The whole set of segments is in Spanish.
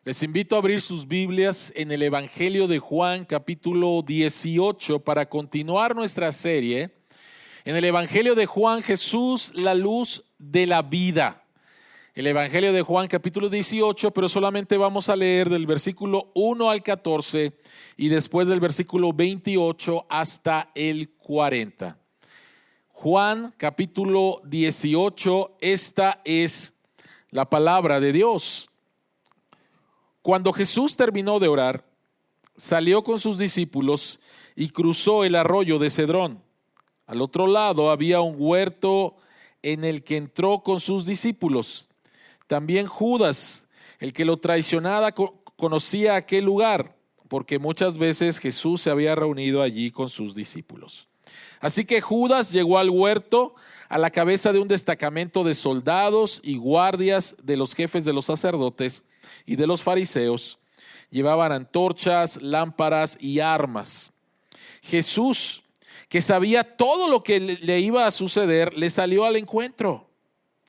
Les invito a abrir sus Biblias en el Evangelio de Juan, capítulo 18, para continuar nuestra serie. En el Evangelio de Juan, Jesús, la luz de la vida. El Evangelio de Juan, capítulo 18, pero solamente vamos a leer del versículo 1 al 14 y después del versículo 28 hasta el 40. Juan, capítulo 18, esta es la palabra de Dios. Cuando Jesús terminó de orar, salió con sus discípulos y cruzó el arroyo de Cedrón. Al otro lado había un huerto en el que entró con sus discípulos. También Judas, el que lo traicionaba, conocía aquel lugar, porque muchas veces Jesús se había reunido allí con sus discípulos. Así que Judas llegó al huerto a la cabeza de un destacamento de soldados y guardias de los jefes de los sacerdotes y de los fariseos. Llevaban antorchas, lámparas y armas. Jesús, que sabía todo lo que le iba a suceder, le salió al encuentro.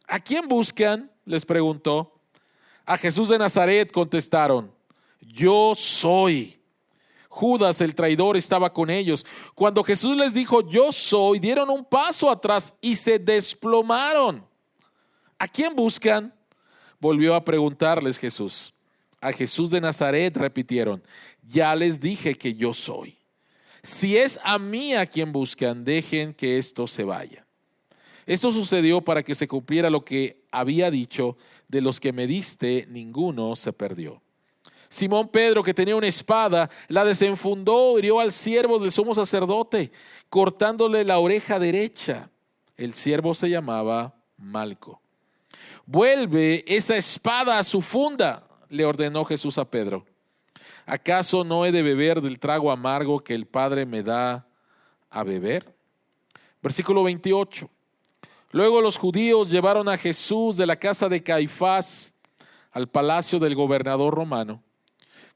¿A quién buscan?, les preguntó. A Jesús de Nazaret, contestaron. Yo soy. Judas, el traidor, estaba con ellos. Cuando Jesús les dijo, yo soy, dieron un paso atrás y se desplomaron. ¿A quién buscan?, volvió a preguntarles Jesús. A Jesús de Nazaret, repitieron. Ya les dije que yo soy. Si es a mí a quien buscan, dejen que esto se vaya. Esto sucedió para que se cumpliera lo que había dicho: de los que me diste, ninguno se perdió. Simón Pedro, que tenía una espada, la desenfundó, hirió al siervo del sumo sacerdote, cortándole la oreja derecha. El siervo se llamaba Malco. Vuelve esa espada a su funda, le ordenó Jesús a Pedro. ¿Acaso no he de beber del trago amargo que el Padre me da a beber? Versículo 28. Luego los judíos llevaron a Jesús de la casa de Caifás al palacio del gobernador romano.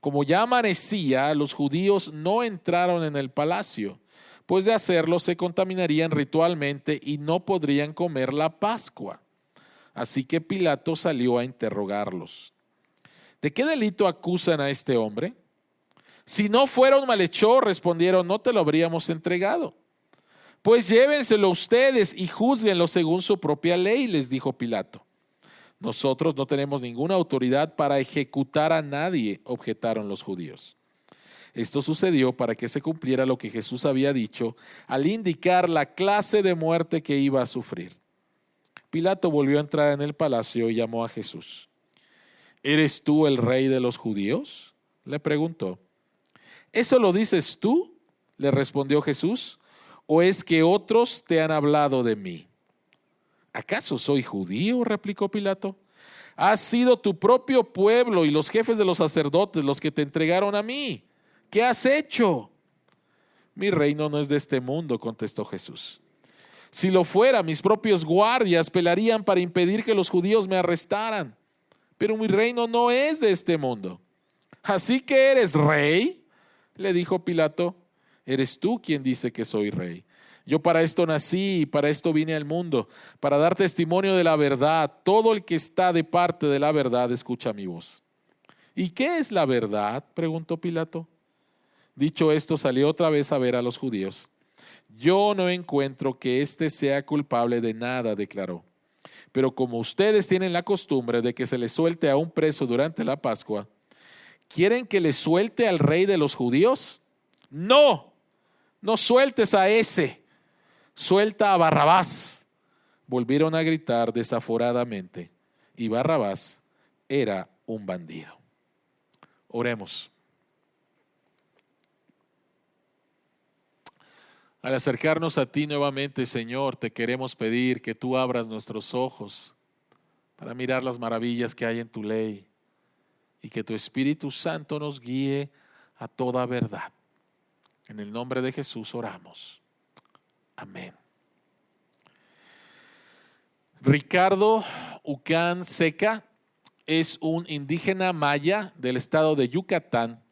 Como ya amanecía, los judíos no entraron en el palacio, pues de hacerlo se contaminarían ritualmente y no podrían comer la Pascua. Así que Pilato salió a interrogarlos. ¿De qué delito acusan a este hombre? Si no fuera un malhechor, respondieron, no te lo habríamos entregado. Pues llévenselo ustedes y júzguenlo según su propia ley, les dijo Pilato. Nosotros no tenemos ninguna autoridad para ejecutar a nadie, objetaron los judíos. Esto sucedió para que se cumpliera lo que Jesús había dicho al indicar la clase de muerte que iba a sufrir. Pilato volvió a entrar en el palacio y llamó a Jesús. ¿Eres tú el rey de los judíos?, le preguntó. ¿Eso lo dices tú?, le respondió Jesús, ¿o es que otros te han hablado de mí? ¿Acaso soy judío?, replicó Pilato. Has sido tu propio pueblo y los jefes de los sacerdotes los que te entregaron a mí. ¿Qué has hecho? Mi reino no es de este mundo, contestó Jesús. Si lo fuera, mis propios guardias pelearían para impedir que los judíos me arrestaran. Pero mi reino no es de este mundo. ¿Así que eres rey?, le dijo Pilato. Eres tú quien dice que soy rey. Yo para esto nací y para esto vine al mundo, para dar testimonio de la verdad. Todo el que está de parte de la verdad escucha mi voz. ¿Y qué es la verdad?, preguntó Pilato. Dicho esto, salió otra vez a ver a los judíos. Yo no encuentro que éste sea culpable de nada, declaró. Pero como ustedes tienen la costumbre de que se les suelte a un preso durante la Pascua, ¿quieren que les suelte al rey de los judíos? No, no sueltes a ese, suelta a Barrabás. Volvieron a gritar desaforadamente y Barrabás era un bandido. Oremos. Al acercarnos a ti nuevamente, Señor, te queremos pedir que tú abras nuestros ojos para mirar las maravillas que hay en tu ley y que tu Espíritu Santo nos guíe a toda verdad. En el nombre de Jesús oramos. Amén. Ricardo Ucán Seca es un indígena maya del estado de Yucatán,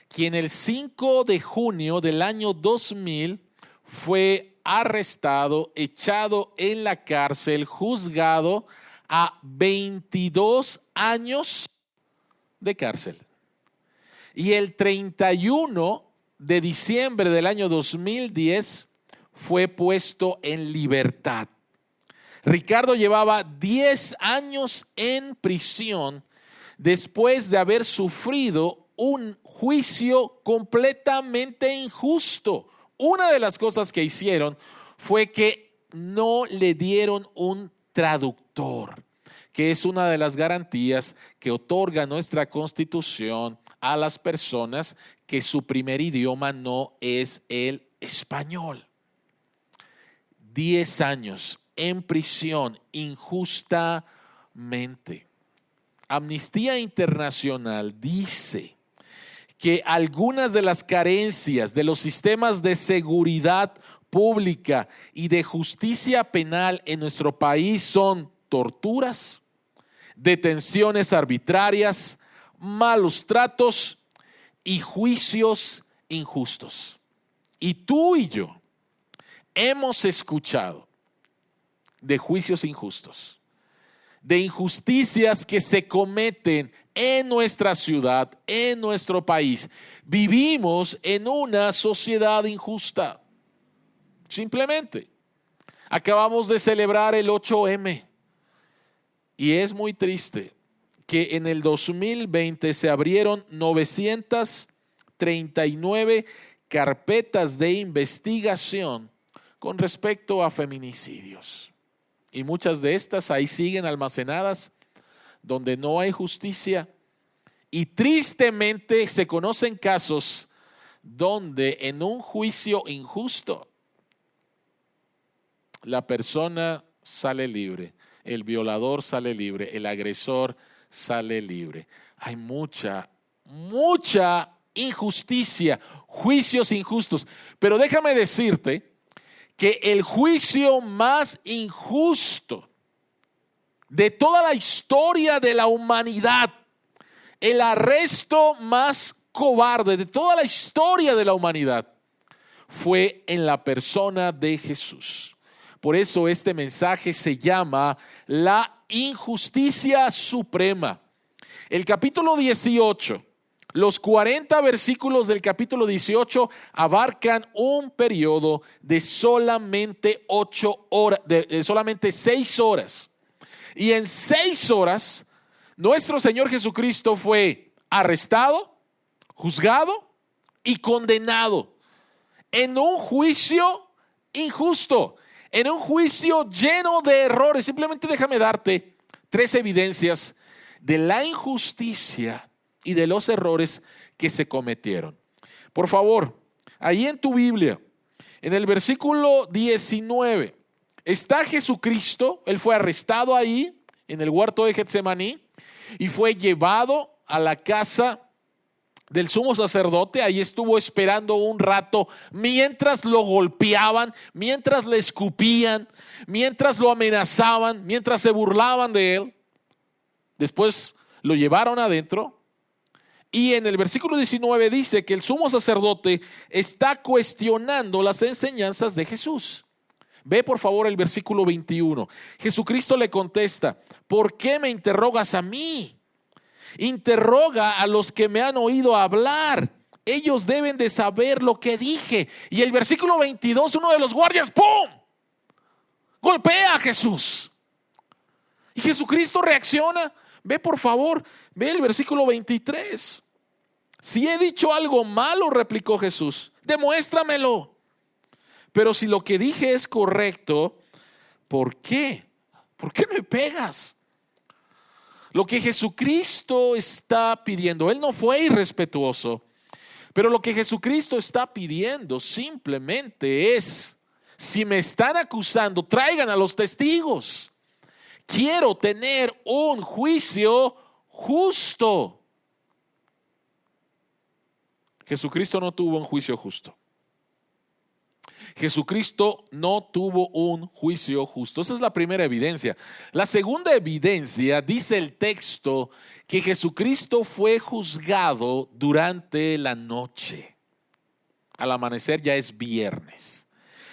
quien el 5 de junio del año 2000 fue arrestado, echado en la cárcel, juzgado a 22 años de cárcel. Y el 31 de diciembre del año 2010 fue puesto en libertad. Ricardo llevaba 10 años en prisión después de haber sufrido un juicio completamente injusto. Una de las cosas que hicieron fue que no le dieron un traductor, que es una de las garantías que otorga nuestra Constitución a las personas que su primer idioma no es el español. 10 años en prisión injustamente. Amnistía Internacional dice que algunas de las carencias de los sistemas de seguridad pública y de justicia penal en nuestro país son torturas, detenciones arbitrarias, malos tratos y juicios injustos. Y tú y yo hemos escuchado de juicios injustos, de injusticias que se cometen en nuestra ciudad, en nuestro país. Vivimos en una sociedad injusta. Simplemente. Acabamos de celebrar el 8M y es muy triste que en el 2020 se abrieron 939 carpetas de investigación con respecto a feminicidios. Y muchas de estas ahí siguen almacenadas donde no hay justicia. Y tristemente se conocen casos donde en un juicio injusto la persona sale libre, el violador sale libre, el agresor sale libre. Hay mucha injusticia, juicios injustos. Pero déjame decirte que el juicio más injusto de toda la historia de la humanidad, el arresto más cobarde de toda la historia de la humanidad, fue en la persona de Jesús. Por eso este mensaje se llama la injusticia suprema. El capítulo 18, los 40 versículos del capítulo 18 abarcan un periodo de solamente 8 horas, de solamente 6 horas. Y en 6 horas, nuestro Señor Jesucristo fue arrestado, juzgado y condenado en un juicio injusto, en un juicio lleno de errores. Simplemente déjame darte 3 evidencias de la injusticia y de los errores que se cometieron. Por favor, ahí en tu Biblia, en el versículo 19, está Jesucristo. Él fue arrestado ahí en el huerto de Getsemaní y fue llevado a la casa del sumo sacerdote. Ahí estuvo esperando un rato mientras lo golpeaban, mientras le escupían, mientras lo amenazaban, mientras se burlaban de él. Después lo llevaron adentro y en el versículo 19 dice que el sumo sacerdote está cuestionando las enseñanzas de Jesús. Ve por favor el versículo 21. Jesucristo le contesta: ¿por qué me interrogas a mí? Interroga a los que me han oído hablar. Ellos deben de saber lo que dije. Y el versículo 22, uno de los guardias, ¡pum!, golpea a Jesús. Y Jesucristo reacciona. Ve por favor, ve el versículo 23. Si he dicho algo malo, replicó Jesús, demuéstramelo. Pero si lo que dije es correcto, ¿por qué? ¿Por qué me pegas? Lo que Jesucristo está pidiendo, Él no fue irrespetuoso, pero lo que Jesucristo está pidiendo simplemente es: si me están acusando, traigan a los testigos. Quiero tener un juicio justo. Jesucristo no tuvo un juicio justo. Jesucristo no tuvo un juicio justo. Esa es la primera evidencia. La segunda evidencia, dice el texto, que Jesucristo fue juzgado durante la noche. Al amanecer ya es viernes.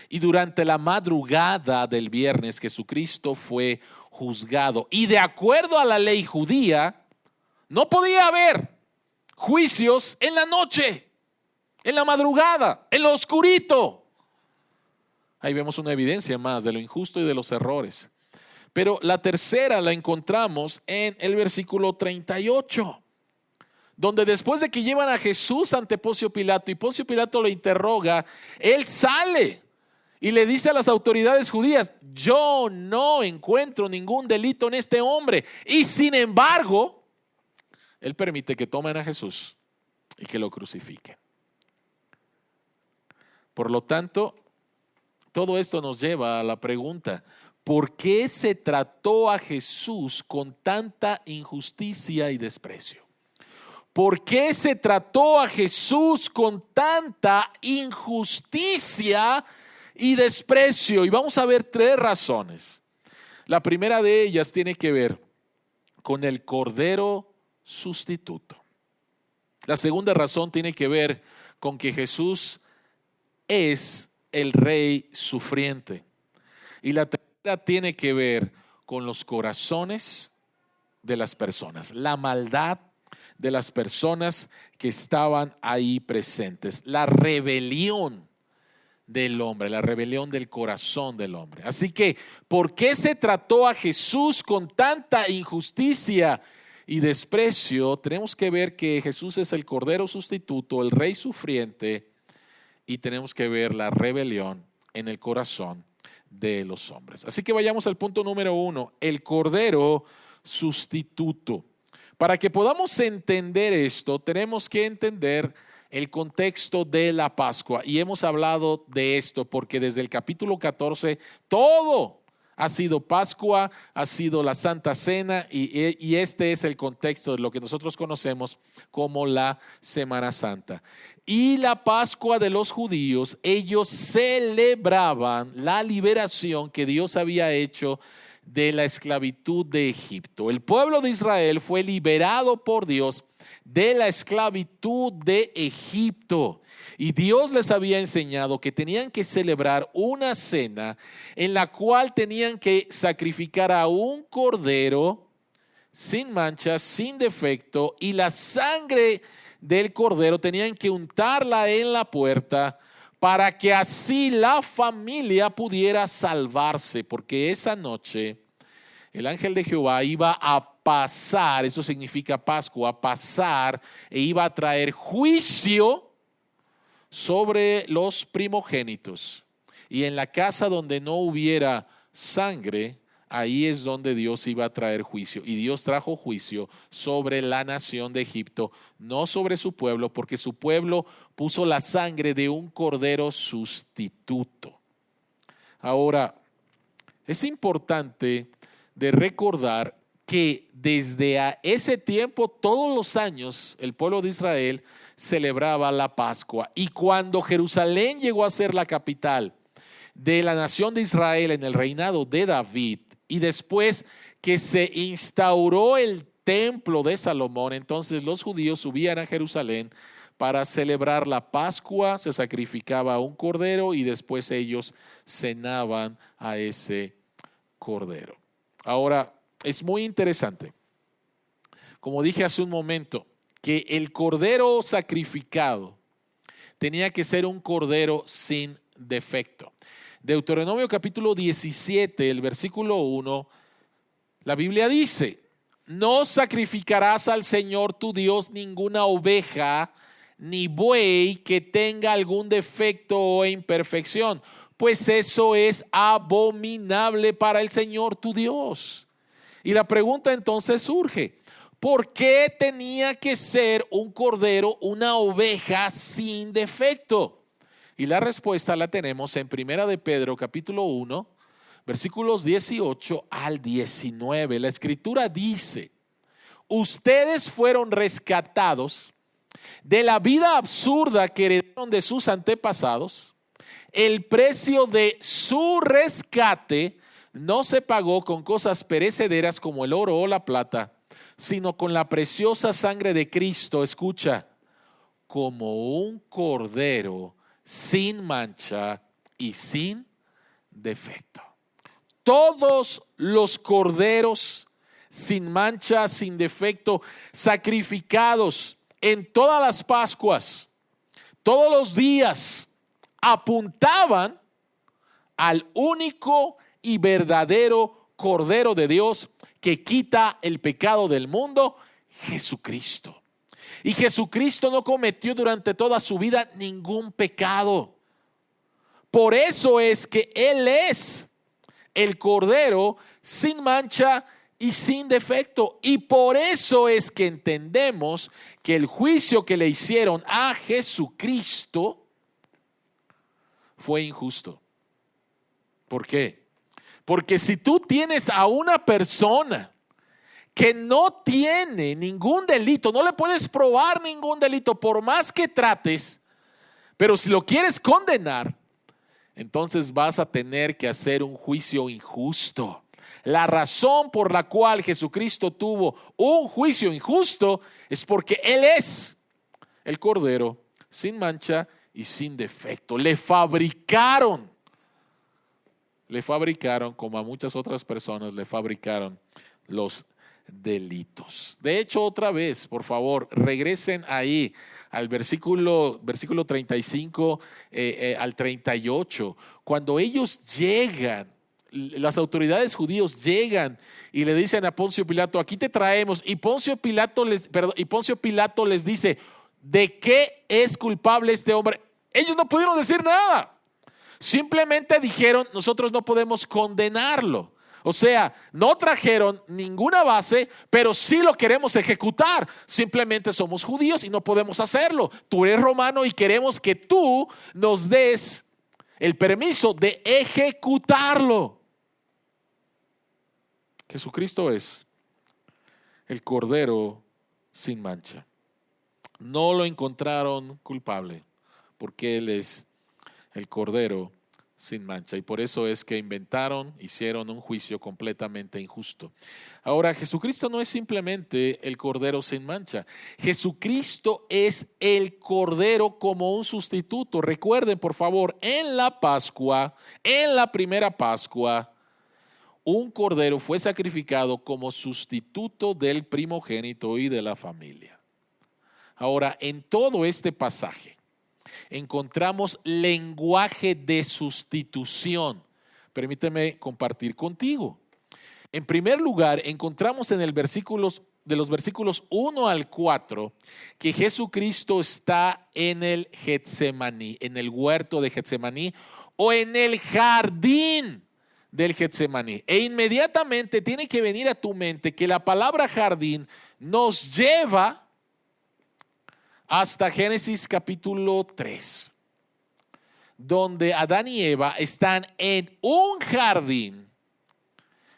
Y durante la madrugada del viernes, Jesucristo fue juzgado. Y de acuerdo a la ley judía, No podía haber juicios en la noche, en la madrugada, en lo oscurito. Ahí vemos una evidencia más de lo injusto y de los errores. Pero la tercera la encontramos en el versículo 38, donde después de que llevan a Jesús ante Poncio Pilato y Poncio Pilato lo interroga, él sale y le dice a las autoridades judías: yo no encuentro ningún delito en este hombre. Y sin embargo, él permite que tomen a Jesús y que lo crucifiquen. Por lo tanto, todo esto nos lleva a la pregunta: ¿por qué se trató a Jesús con tanta injusticia y desprecio? ¿Por qué se trató a Jesús con tanta injusticia y desprecio? Y vamos a ver 3 razones. La primera de ellas tiene que ver con el Cordero sustituto. La segunda razón tiene que ver con que Jesús es el Rey sufriente. Y la tercera tiene que ver con los corazones de las personas, la maldad de las personas que estaban ahí presentes, la rebelión del hombre, la rebelión del corazón del hombre. Así que, ¿por qué se trató a Jesús con tanta injusticia y desprecio? Tenemos que ver que Jesús es el Cordero sustituto, el Rey sufriente, y tenemos que ver la rebelión en el corazón de los hombres. Así que vayamos al punto número 1, el Cordero sustituto. Para que podamos entender esto, tenemos que entender el contexto de la Pascua. Y hemos hablado de esto porque desde el capítulo 14 todo ha sido Pascua, ha sido la Santa Cena y este es el contexto de lo que nosotros conocemos como la Semana Santa. Y la Pascua de los judíos, ellos celebraban la liberación que Dios había hecho de la esclavitud de Egipto. El pueblo de Israel fue liberado por Dios de la esclavitud de Egipto. Y Dios les había enseñado que tenían que celebrar una cena en la cual tenían que sacrificar a un cordero sin mancha, sin defecto, y la sangre del cordero tenían que untarla en la puerta para que así la familia pudiera salvarse, porque esa noche el ángel de Jehová iba a pasar, eso significa Pascua, pasar, e iba a traer juicio sobre los primogénitos. Y en la casa donde no hubiera sangre, ahí es donde Dios iba a traer juicio. Y Dios trajo juicio sobre la nación de Egipto, no sobre su pueblo, porque su pueblo puso la sangre de un cordero sustituto. Ahora, es importante de recordar que desde ese tiempo, todos los años, el pueblo de Israel celebraba la Pascua. Y cuando Jerusalén llegó a ser la capital de la nación de Israel en el reinado de David, y después que se instauró el templo de Salomón, entonces los judíos subían a Jerusalén para celebrar la Pascua, se sacrificaba un cordero y después ellos cenaban a ese cordero. Ahora, es muy interesante, como dije hace un momento, que el cordero sacrificado tenía que ser un cordero sin defecto. Deuteronomio capítulo 17, el versículo 1, la Biblia dice: no sacrificarás al Señor tu Dios ninguna oveja ni buey que tenga algún defecto o imperfección, pues eso es abominable para el Señor tu Dios. Y la pregunta entonces surge: ¿por qué tenía que ser un cordero, una oveja sin defecto? Y la respuesta la tenemos en 1 de Pedro capítulo 1, versículos 18 al 19. La escritura dice: ustedes fueron rescatados de la vida absurda que heredaron de sus antepasados. El precio de su rescate no se pagó con cosas perecederas como el oro o la plata, sino con la preciosa sangre de Cristo. Escucha: como un cordero sin mancha y sin defecto. Todos los corderos sin mancha, sin defecto, sacrificados en todas las Pascuas, todos los días, apuntaban al único y verdadero Cordero de Dios que quita el pecado del mundo, Jesucristo. Y Jesucristo no cometió durante toda su vida ningún pecado. Por eso es que Él es el Cordero sin mancha y sin defecto. Y por eso es que entendemos que el juicio que le hicieron a Jesucristo fue injusto. ¿Por qué? Porque si tú tienes a una persona que no tiene ningún delito, no le puedes probar ningún delito por más que trates, pero si lo quieres condenar, entonces vas a tener que hacer un juicio injusto. La razón por la cual Jesucristo tuvo un juicio injusto es porque Él es el Cordero sin mancha y sin defecto. Le fabricaron como a muchas otras personas, le fabricaron los delitos. De hecho, otra vez, por favor, regresen ahí al versículo 35 al 38. Cuando ellos llegan, las autoridades judíos llegan y le dicen a Poncio Pilato, aquí te traemos. Y Poncio Pilato les dice, ¿de qué es culpable este hombre? Ellos no pudieron decir nada. Simplemente dijeron, nosotros no podemos condenarlo. O sea, no trajeron ninguna base, pero sí lo queremos ejecutar. Simplemente somos judíos y no podemos hacerlo. Tú eres romano y queremos que tú nos des el permiso de ejecutarlo. Jesucristo es el Cordero sin mancha. No lo encontraron culpable porque Él es el Cordero sin mancha, y por eso es que hicieron un juicio completamente injusto. Ahora, Jesucristo no es simplemente el Cordero sin mancha. Jesucristo es el Cordero como un sustituto. Recuerden, por favor, en la Pascua, en la primera Pascua, un cordero fue sacrificado como sustituto del primogénito y de la familia. Ahora, en todo este pasaje encontramos lenguaje de sustitución. Permíteme compartir contigo. En primer lugar, encontramos en el de los versículos 1 al 4 que Jesucristo está en el Getsemaní, en el huerto de Getsemaní o en el jardín del Getsemaní. E inmediatamente tiene que venir a tu mente que la palabra jardín nos lleva hasta Génesis capítulo 3, donde Adán y Eva están en un jardín,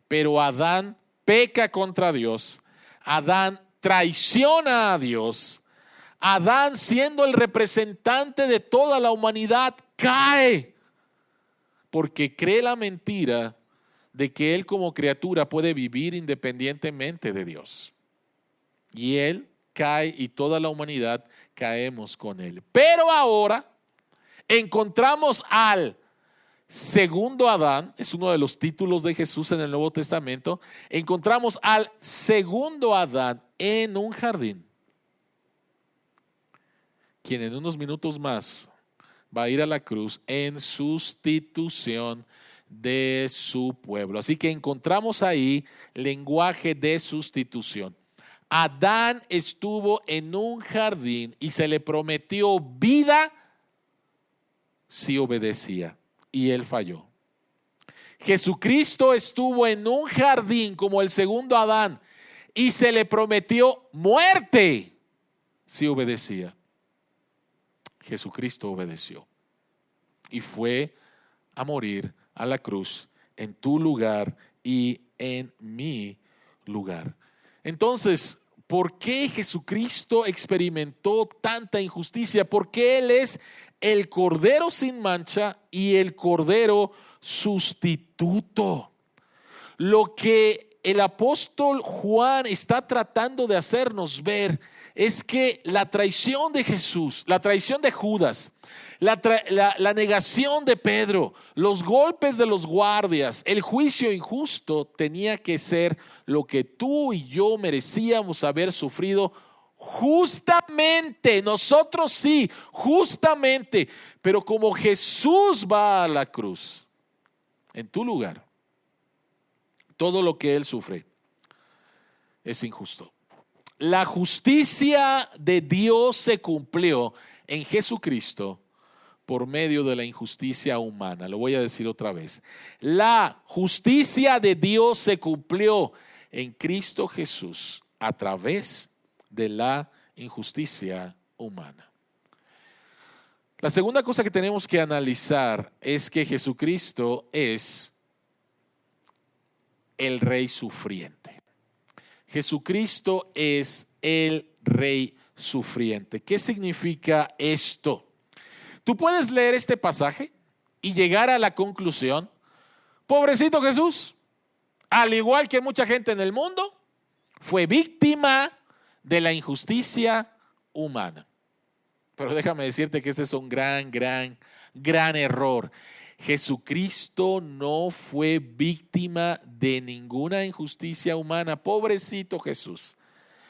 pero Adán peca contra Dios, Adán traiciona a Dios, Adán, siendo el representante de toda la humanidad, cae porque cree la mentira de que él como criatura puede vivir independientemente de Dios. Y él cae y toda la humanidad caemos con él. Pero ahora encontramos al segundo Adán, es uno de los títulos de Jesús en el Nuevo Testamento. Encontramos al segundo Adán en un jardín, quien en unos minutos más va a ir a la cruz en sustitución de su pueblo. Así que encontramos ahí lenguaje de sustitución. Adán estuvo en un jardín y se le prometió vida si obedecía, y él falló. Jesucristo estuvo en un jardín como el segundo Adán y se le prometió muerte si obedecía. Jesucristo obedeció y fue a morir a la cruz en tu lugar y en mi lugar. Entonces, ¿por qué Jesucristo experimentó tanta injusticia? Porque Él es el Cordero sin mancha y el Cordero sustituto. Lo que el apóstol Juan está tratando de hacernos ver es que la traición de Jesús, la traición de Judas, la negación de Pedro, los golpes de los guardias, el juicio injusto tenía que ser lo que tú y yo merecíamos haber sufrido justamente. Nosotros sí, justamente, pero como Jesús va a la cruz en tu lugar, todo lo que Él sufre es injusto. La justicia de Dios se cumplió en Jesucristo por medio de la injusticia humana. Lo voy a decir otra vez. La justicia de Dios se cumplió en Cristo Jesús a través de la injusticia humana. La segunda cosa que tenemos que analizar es que Jesucristo es el Rey sufriente. Jesucristo es el Rey sufriente. ¿Qué significa esto? Tú puedes leer este pasaje y llegar a la conclusión: pobrecito Jesús, al igual que mucha gente en el mundo, fue víctima de la injusticia humana. Pero déjame decirte que ese es un gran error. Jesucristo no fue víctima de ninguna injusticia humana. Pobrecito Jesús.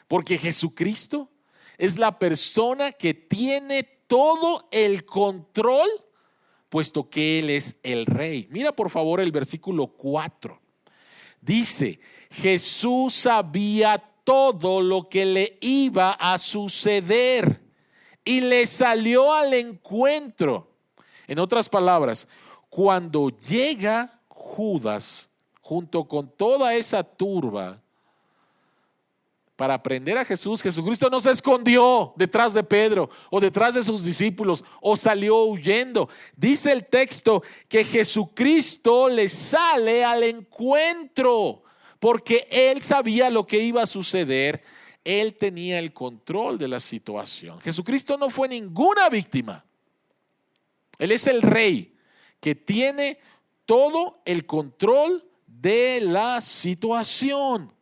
Porque Jesucristo es la persona que tiene todo el control, puesto que Él es el Rey. Mira por favor el versículo 4. Dice: Jesús sabía todo lo que le iba a suceder y le salió al encuentro. En otras palabras, cuando llega Judas junto con toda esa turba para prender a Jesús, Jesucristo no se escondió detrás de Pedro o detrás de sus discípulos o salió huyendo. Dice el texto que Jesucristo le sale al encuentro porque Él sabía lo que iba a suceder. Él tenía el control de la situación. Jesucristo no fue ninguna víctima. Él es el Rey que tiene todo el control de la situación.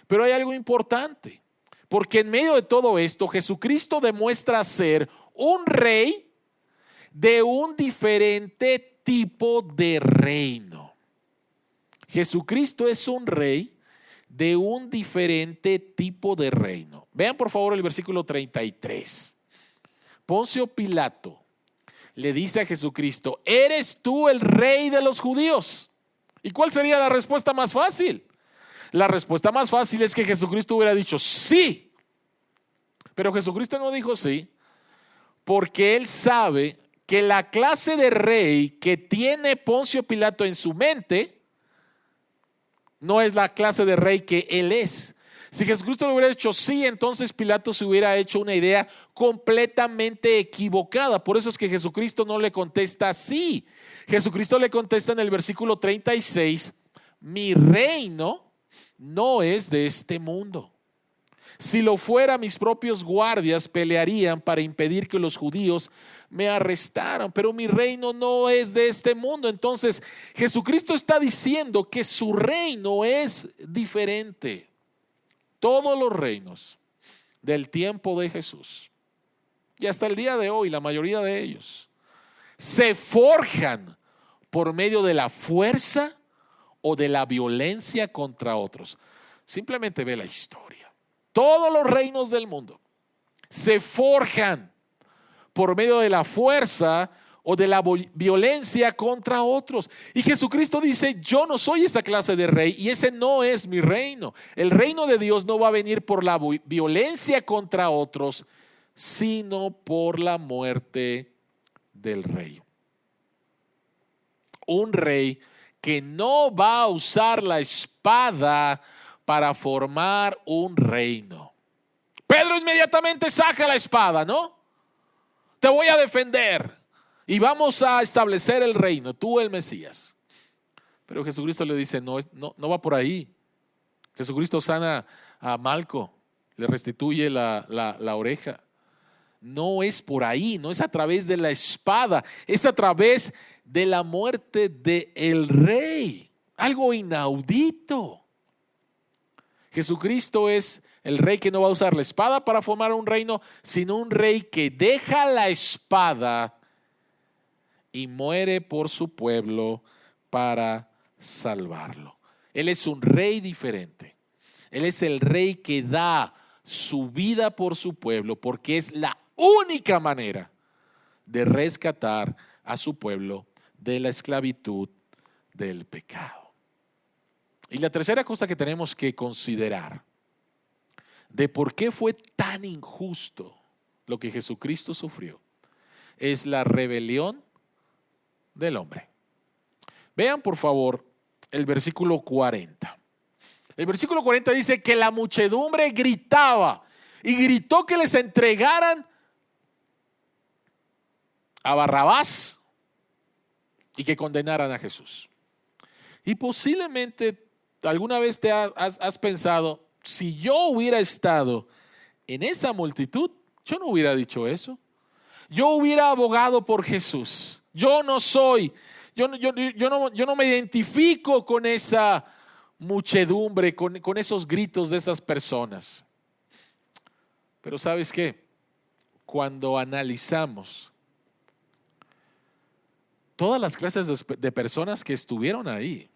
Pero hay algo importante, porque en medio de todo esto, Jesucristo demuestra ser un rey de un diferente tipo de reino. Jesucristo es un rey de un diferente tipo de reino. Vean por favor el versículo 33. Poncio Pilato le dice a Jesucristo: ¿eres tú el rey de los judíos? ¿Y cuál sería la respuesta más fácil? La respuesta más fácil es que Jesucristo hubiera dicho sí. Pero Jesucristo no dijo sí, porque Él sabe que la clase de rey que tiene Poncio Pilato en su mente no es la clase de rey que Él es. Si Jesucristo le hubiera dicho sí, entonces Pilato se hubiera hecho una idea completamente equivocada. Por eso es que Jesucristo no le contesta sí. Jesucristo le contesta en el versículo 36: mi reino no es de este mundo. Si lo fuera, mis propios guardias pelearían para impedir que los judíos me arrestaran, pero mi reino no es de este mundo. Entonces Jesucristo está diciendo que su reino es diferente. Todos los reinos del tiempo de Jesús y hasta el día de hoy, la mayoría de ellos, se forjan por medio de la fuerza o de la violencia contra otros. Simplemente ve la historia. Todos los reinos del mundo se forjan por medio de la fuerza o de la violencia contra otros. Y Jesucristo dice: yo no soy esa clase de rey y ese no es mi reino. El reino de Dios no va a venir por la violencia contra otros, sino por la muerte del rey. Un rey que no va a usar la espada para formar un reino. Pedro inmediatamente saca la espada, ¿no? Te voy a defender y vamos a establecer el reino, tú el Mesías. Pero Jesucristo le dice: no va por ahí. Jesucristo sana a Malco, le restituye la oreja. No es por ahí, no es a través de la espada, es a través de la muerte del rey. Algo inaudito. Jesucristo es El rey que no va a usar la espada para formar un reino, sino un rey que deja la espada y muere por su pueblo para salvarlo. Él es un rey diferente. Él es el rey que da su vida por su pueblo, porque es la única manera de rescatar a su pueblo de la esclavitud del pecado. Y la tercera cosa que tenemos que considerar de por qué fue tan injusto lo que Jesucristo sufrió es la rebelión del hombre. Vean por favor el versículo 40. El versículo 40 dice que la muchedumbre gritaba y gritó que les entregaran a Barrabás y que condenaran a Jesús. Y posiblemente alguna vez te has pensado, si yo hubiera estado en esa multitud, yo no hubiera dicho eso. Yo hubiera abogado por Jesús. Yo no me identifico con esa muchedumbre, con esos gritos de esas personas. Pero ¿sabes qué? Cuando analizamos todas las clases de personas que estuvieron ahí,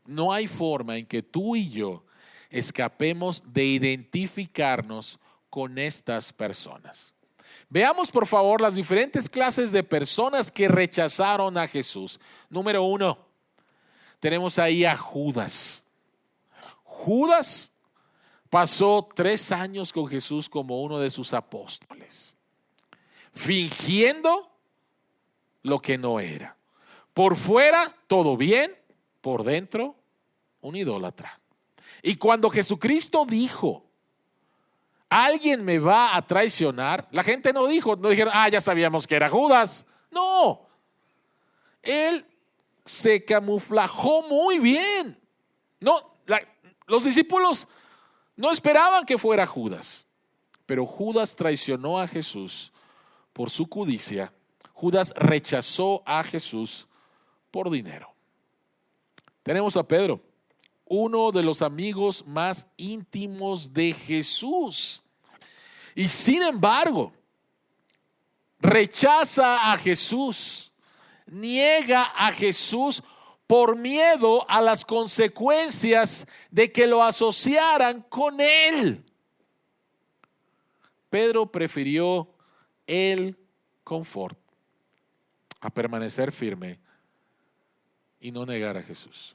no hay forma en que tú y yo escapemos de identificarnos con estas personas. Veamos por favor las diferentes clases de personas que rechazaron a Jesús. Número 1, tenemos ahí a Judas. Judas pasó 3 años con Jesús como uno de sus apóstoles, fingiendo lo que no era. Por fuera todo bien, por dentro un idólatra. Y cuando Jesucristo dijo, alguien me va a traicionar, la gente no dijeron, ya sabíamos que era Judas. No, él se camuflajó muy bien. Los discípulos no esperaban que fuera Judas, pero Judas traicionó a Jesús por su codicia. Judas rechazó a Jesús por dinero. Tenemos a Pedro, uno de los amigos más íntimos de Jesús. Y sin embargo, rechaza a Jesús, niega a Jesús por miedo a las consecuencias de que lo asociaran con él. Pedro prefirió el confort a permanecer firme y no negar a Jesús.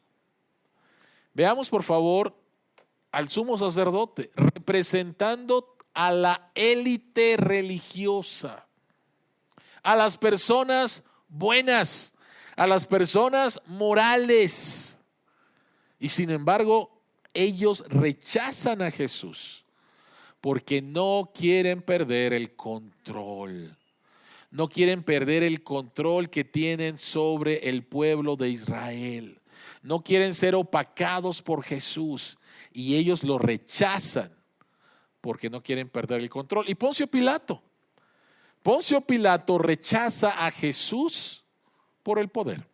Veamos por favor al sumo sacerdote representando a la élite religiosa, a las personas buenas, a las personas morales. Y sin embargo, ellos rechazan a Jesús porque no quieren perder el control. No quieren perder el control que tienen sobre el pueblo de Israel. No quieren ser opacados por Jesús y ellos lo rechazan porque no quieren perder el control. Y Poncio Pilato rechaza a Jesús por el poder.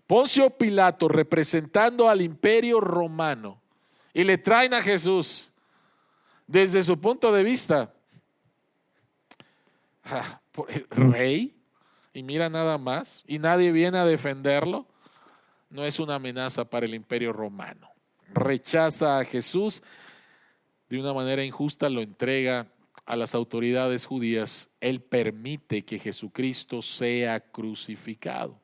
Poncio Pilato representando al imperio romano y le traen a Jesús desde su punto de vista, rey, y mira nada más, y nadie viene a defenderlo. No es una amenaza para el imperio romano. Rechaza a Jesús de una manera injusta, lo entrega a las autoridades judías. Él permite que Jesucristo sea crucificado.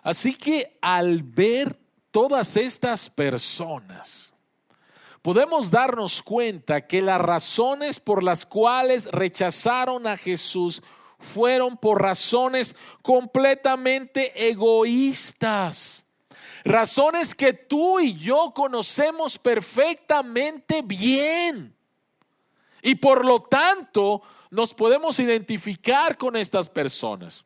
Así que al ver todas estas personas, podemos darnos cuenta que las razones por las cuales rechazaron a Jesús fueron por razones completamente egoístas. Razones que tú y yo conocemos perfectamente bien. Y por lo tanto, nos podemos identificar con estas personas.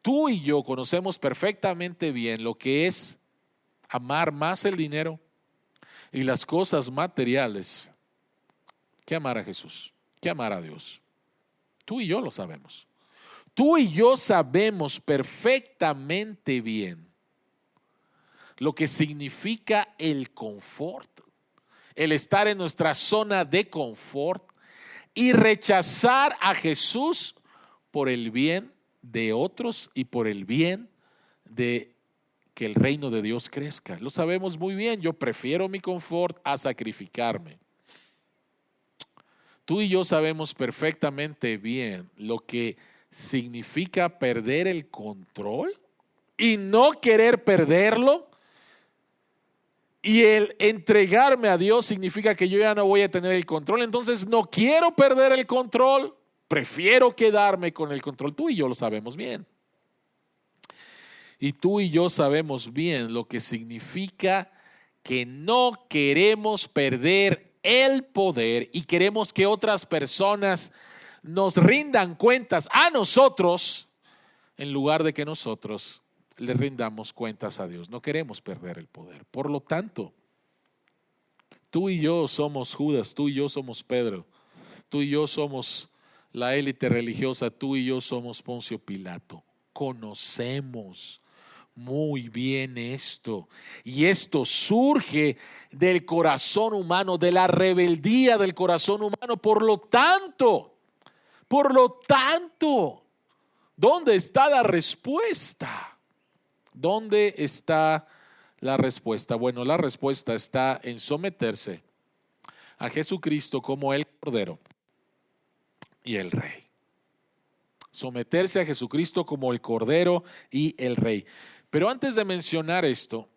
Tú y yo conocemos perfectamente bien lo que es amar más el dinero y las cosas materiales que amar a Jesús, que amar a Dios. Tú y yo lo sabemos. Tú y yo sabemos perfectamente bien lo que significa el confort, el estar en nuestra zona de confort y rechazar a Jesús por el bien de otros y por el bien de que el reino de Dios crezca. Lo sabemos muy bien, yo prefiero mi confort a sacrificarme. Tú y yo sabemos perfectamente bien lo que significa perder el control y no querer perderlo. Y el entregarme a Dios significa que yo ya no voy a tener el control. Entonces no quiero perder el control, prefiero quedarme con el control. Tú y yo lo sabemos bien. Y tú y yo sabemos bien lo que significa que no queremos perder el poder y queremos que otras personas nos rindan cuentas a nosotros en lugar de que nosotros le rindamos cuentas a Dios. No queremos perder el poder. Por lo tanto, tú y yo somos Judas, tú y yo somos Pedro, tú y yo somos la élite religiosa, tú y yo somos Poncio Pilato. Conocemos muy bien esto. Y esto surge del corazón humano, de la rebeldía del corazón humano. Por lo tanto, ¿dónde está la respuesta? ¿Dónde está la respuesta? Bueno, la respuesta está en someterse a Jesucristo como el Cordero y el Rey. Someterse a Jesucristo como el Cordero y el Rey. Pero antes de mencionar esto,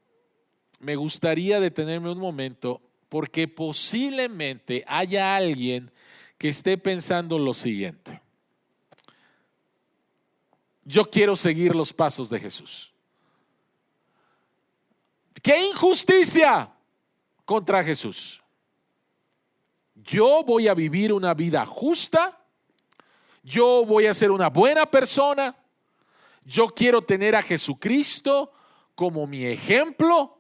me gustaría detenerme un momento porque posiblemente haya alguien que esté pensando lo siguiente. Yo quiero seguir los pasos de Jesús. ¡Qué injusticia contra Jesús! Yo voy a vivir una vida justa. Yo voy a ser una buena persona. Yo quiero tener a Jesucristo como mi ejemplo.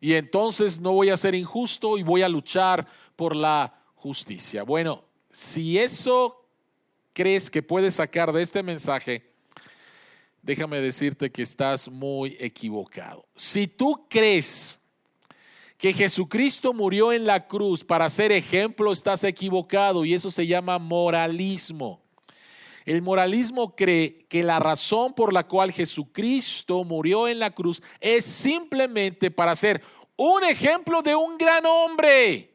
Y entonces no voy a ser injusto y voy a luchar por la justicia. Bueno, si eso crees que puedes sacar de este mensaje, déjame decirte que estás muy equivocado. Si tú crees que Jesucristo murió en la cruz para ser ejemplo, estás equivocado y eso se llama moralismo. El moralismo cree que la razón por la cual Jesucristo murió en la cruz es simplemente para ser un ejemplo de un gran hombre.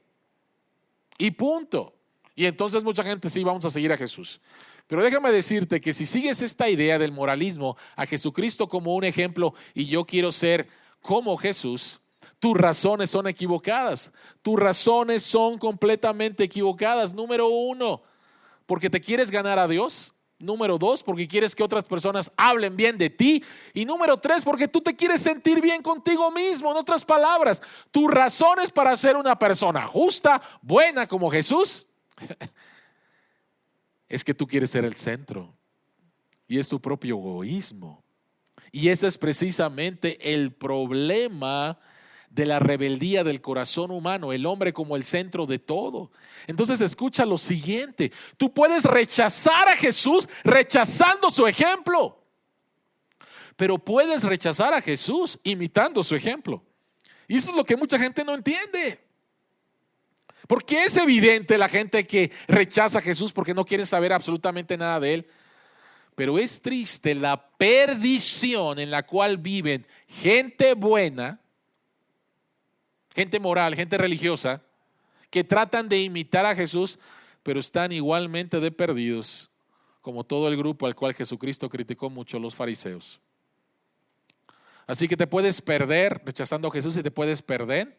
Y punto. Y entonces mucha gente sí, vamos a seguir a Jesús. Pero déjame decirte que si sigues esta idea del moralismo, a Jesucristo como un ejemplo y yo quiero ser como Jesús, tus razones son equivocadas. Tus razones son completamente equivocadas. Número uno, porque te quieres ganar a Dios. Número dos, porque quieres que otras personas hablen bien de ti. Y número tres, porque tú te quieres sentir bien contigo mismo. En otras palabras, tus razones para ser una persona justa, buena como Jesús, es que tú quieres ser el centro. Y es tu propio egoísmo. Y ese es precisamente el problema de la rebeldía del corazón humano, el hombre como el centro de todo. Entonces escucha lo siguiente, tú puedes rechazar a Jesús rechazando su ejemplo, pero puedes rechazar a Jesús imitando su ejemplo. Y eso es lo que mucha gente no entiende. Porque es evidente la gente que rechaza a Jesús porque no quiere saber absolutamente nada de él. Pero es triste la perdición en la cual viven gente buena, gente moral, gente religiosa, que tratan de imitar a Jesús, pero están igualmente de perdidos, como todo el grupo al cual Jesucristo criticó mucho, los fariseos. Así que te puedes perder rechazando a Jesús y te puedes perder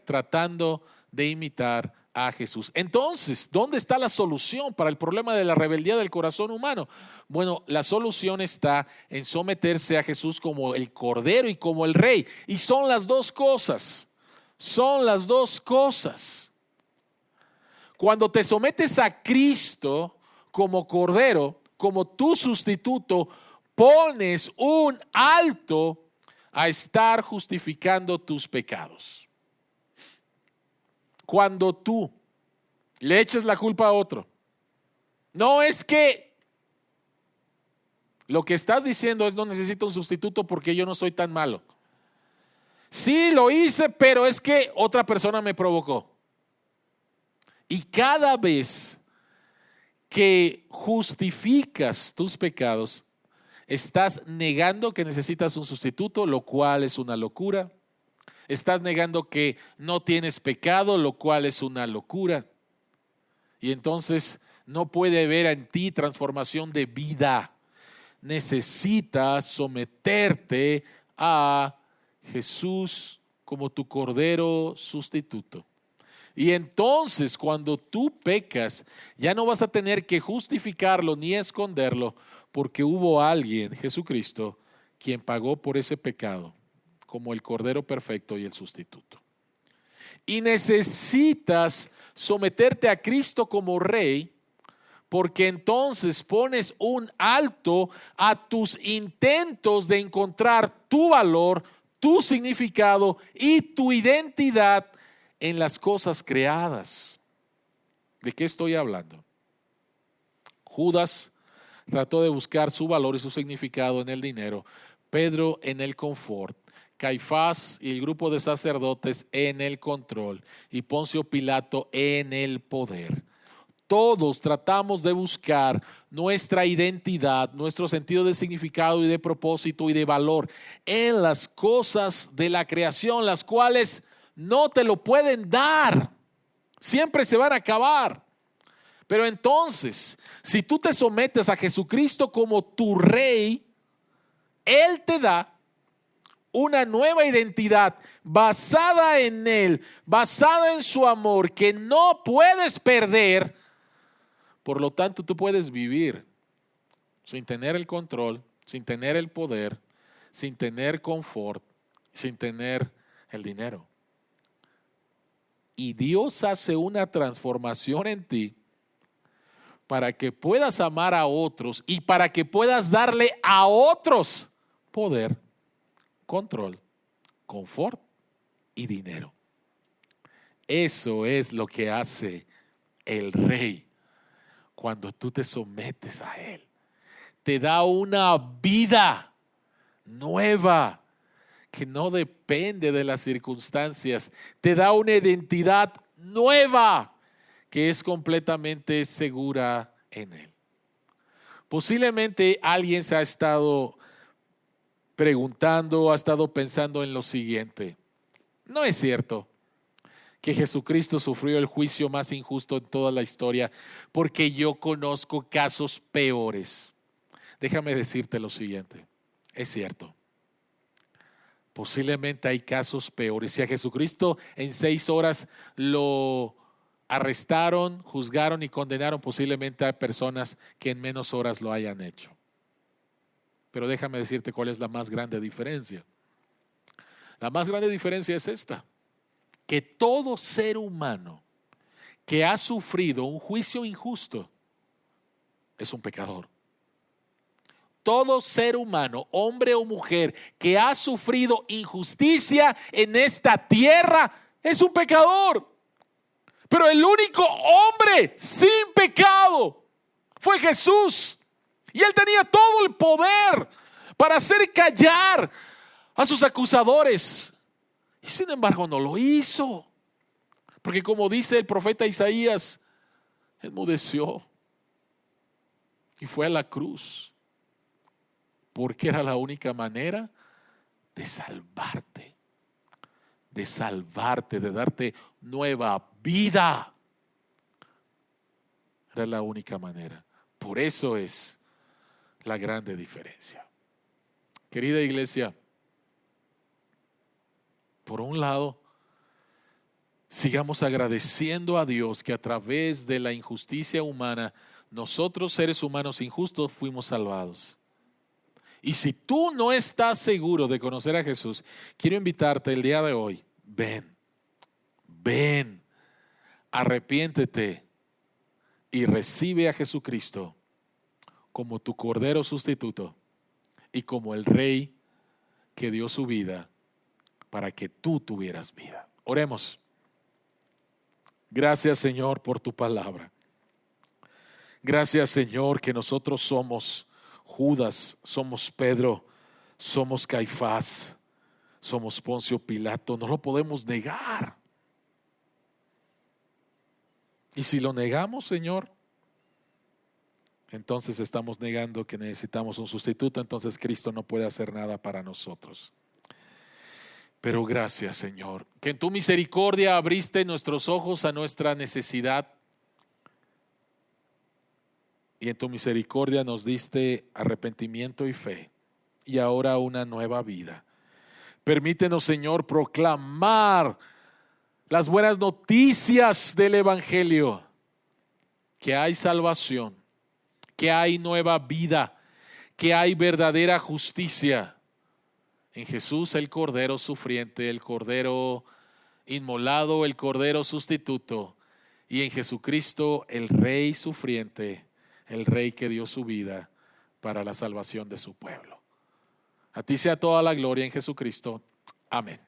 tratando de imitar a Jesús. Entonces, ¿dónde está la solución para el problema de la rebeldía del corazón humano? Bueno, la solución está en someterse a Jesús como el Cordero y como el Rey. Y son las dos cosas. Son las dos cosas. Cuando te sometes a Cristo como Cordero, como tu sustituto, pones un alto a estar justificando tus pecados. Cuando tú le eches la culpa a otro, no es que lo que estás diciendo es no necesito un sustituto porque yo no soy tan malo, Sí, lo hice, pero es que otra persona me provocó. Y cada vez que justificas tus pecados, estás negando que necesitas un sustituto, lo cual es una locura. Estás negando que no tienes pecado, lo cual es una locura. Y entonces no puede haber en ti transformación de vida. Necesitas someterte a Jesús como tu cordero sustituto. Y entonces cuando tú pecas, ya no vas a tener que justificarlo ni esconderlo, porque hubo alguien, Jesucristo, quien pagó por ese pecado como el cordero perfecto y el sustituto. Y necesitas someterte a Cristo como rey, porque entonces pones un alto a tus intentos de encontrar tu valor, tu significado y tu identidad en las cosas creadas. ¿De qué estoy hablando? Judas trató de buscar su valor y su significado en el dinero, Pedro en el confort, Caifás y el grupo de sacerdotes en el control y Poncio Pilato en el poder. Todos tratamos de buscar nuestra identidad, nuestro sentido de significado y de propósito y de valor en las cosas de la creación, las cuales no te lo pueden dar. Siempre se van a acabar. Pero entonces, si tú te sometes a Jesucristo como tu rey, Él te da una nueva identidad basada en Él, basada en su amor, que no puedes perder. Por lo tanto, tú puedes vivir sin tener el control, sin tener el poder, sin tener confort, sin tener el dinero. Y Dios hace una transformación en ti para que puedas amar a otros y para que puedas darle a otros poder, control, confort y dinero. Eso es lo que hace el rey cuando tú te sometes a Él. Te da una vida nueva que no depende de las circunstancias. Te da una identidad nueva que es completamente segura en Él. Posiblemente alguien se ha estado preguntando, ha estado pensando en lo siguiente. No es cierto que Jesucristo sufrió el juicio más injusto en toda la historia, porque yo conozco casos peores. Déjame decirte lo siguiente, es cierto. Posiblemente hay casos peores. Si a Jesucristo en 6 horas lo arrestaron, juzgaron y condenaron, posiblemente hay personas que en menos horas lo hayan hecho. Pero déjame decirte cuál es la más grande diferencia. La más grande diferencia es esta: que todo ser humano que ha sufrido un juicio injusto es un pecador. Todo ser humano, hombre o mujer, que ha sufrido injusticia en esta tierra es un pecador. Pero el único hombre sin pecado fue Jesús. Y Él tenía todo el poder para hacer callar a sus acusadores. Y sin embargo no lo hizo. Porque como dice el profeta Isaías, enmudeció y fue a la cruz. Porque era la única manera de salvarte, de darte nueva vida. Era la única manera. Por eso es la grande diferencia. Querida iglesia, por un lado, sigamos agradeciendo a Dios que a través de la injusticia humana, nosotros seres humanos injustos fuimos salvados. Y si tú no estás seguro de conocer a Jesús, quiero invitarte el día de hoy. Ven, arrepiéntete y recibe a Jesucristo como tu cordero sustituto y como el Rey que dio su vida para que tú tuvieras vida. Oremos. Gracias, Señor, por tu palabra. Gracias, Señor, que nosotros somos Judas, somos Pedro, somos Caifás, somos Poncio Pilato, no lo podemos negar. Y si lo negamos, Señor, entonces estamos negando que necesitamos un sustituto, entonces Cristo no puede hacer nada para nosotros. Pero gracias, Señor, que en tu misericordia abriste nuestros ojos a nuestra necesidad y en tu misericordia nos diste arrepentimiento y fe y ahora una nueva vida. Permítenos, Señor, proclamar las buenas noticias del Evangelio, que hay salvación, que hay nueva vida, que hay verdadera justicia en Jesús, el Cordero sufriente, el Cordero inmolado, el Cordero sustituto, y en Jesucristo, el Rey sufriente, el Rey que dio su vida para la salvación de su pueblo. A ti sea toda la gloria en Jesucristo. Amén.